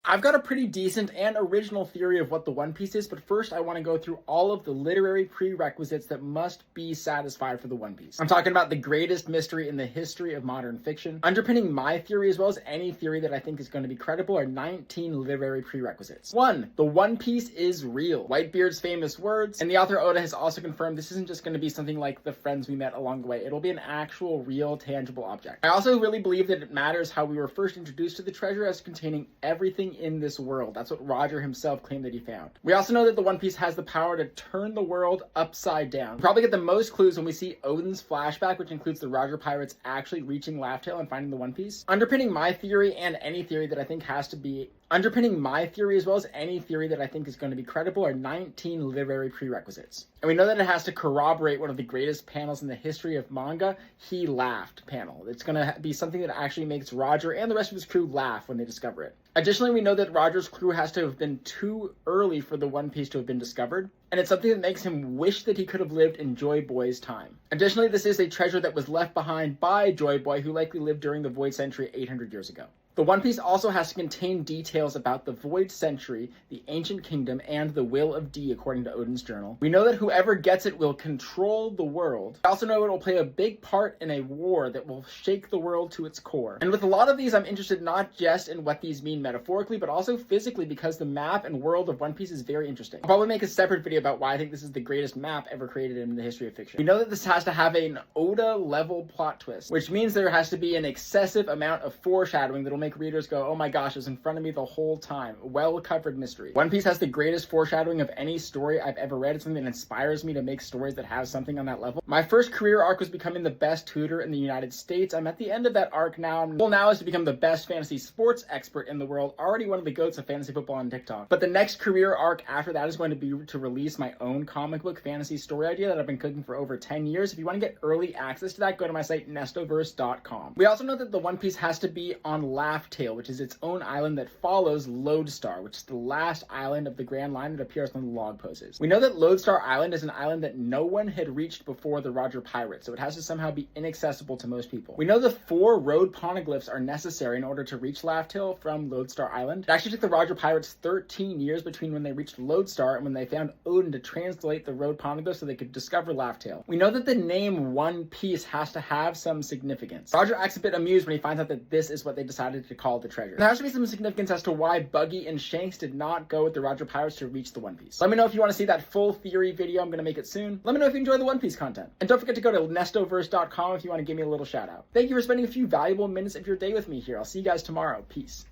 I've got a pretty decent and original theory of what the One Piece is, but first I want to go through all of the literary prerequisites that must be satisfied for the One Piece. I'm talking about the greatest mystery in the history of modern fiction. Underpinning my theory, as well as any theory that I think is going to be credible, are 19 literary prerequisites. 1. The One Piece is real. Whitebeard's famous words, and the author Oda has also confirmed this isn't just going to be something like the friends we met along the way. It'll be an actual, real, tangible object. I also really believe that it matters how we were first introduced to the treasure as containing everything in this world. That's what Roger himself claimed that he found. We also know that the One Piece has the power to turn the world upside down. We probably get the most clues when we see Odin's flashback, which includes the Roger pirates actually reaching Laugh Tale and finding the One Piece. Underpinning my theory, and any theory that I think has to be Underpinning my theory, as well as any theory that I think is going to be credible, are 19 literary prerequisites. And we know that it has to corroborate one of the greatest panels in the history of manga, He Laughed panel. It's going to be something that actually makes Roger and the rest of his crew laugh when they discover it. Additionally, we know that Roger's crew has to have been too early for the One Piece to have been discovered, and it's something that makes him wish that he could have lived in Joy Boy's time. Additionally, this is a treasure that was left behind by Joy Boy, who likely lived during the Void Century 800 years ago. The One Piece also has to contain details about the Void Century, the Ancient Kingdom, and the Will of D, according to Odin's journal. We know that whoever gets it will control the world. We also know it will play a big part in a war that will shake the world to its core. And with a lot of these, I'm interested not just in what these mean metaphorically, but also physically, because the map and world of One Piece is very interesting. I'll probably make a separate video about why I think this is the greatest map ever created in the history of fiction. We know that this has to have an Oda-level plot twist, which means there has to be an excessive amount of foreshadowing that'll make readers go, oh my gosh, it was in front of me the whole time. Well-covered mystery. One Piece has the greatest foreshadowing of any story I've ever read. It's something that inspires me to make stories that have something on that level. My first career arc was becoming the best tutor in the United States. I'm at the end of that arc now. My goal now is to become the best fantasy sports expert in the world, already one of the goats of fantasy football on TikTok. But the next career arc after that is going to be to release my own comic book fantasy story idea that I've been cooking for over 10 years. If you want to get early access to that, go to my site, nestoverse.com. We also know that the One Piece has to be on Laugh Tale, which is its own island that follows Lodestar, which is the last island of the Grand Line that appears on the log poses. We know that Lodestar Island is an island that no one had reached before the Roger Pirates, so it has to somehow be inaccessible to most people. We know the 4 road poneglyphs are necessary in order to reach Laugh Tale from Lodestar Island. It actually took the Roger Pirates 13 years between when they reached Lodestar and when they found Odin to translate the road poneglyphs so they could discover Laugh Tale. We know that the name One Piece has to have some significance. Roger acts a bit amused when he finds out that this is what they decided to call the treasure. There has to be some significance as to why Buggy and Shanks did not go with the Roger Pirates to reach the One Piece. Let me know if you want to see that full theory video. I'm going to make it soon. Let me know if you enjoy the One Piece content. And don't forget to go to nestoverse.com if you want to give me a little shout out. Thank you for spending a few valuable minutes of your day with me here. I'll see you guys tomorrow. Peace.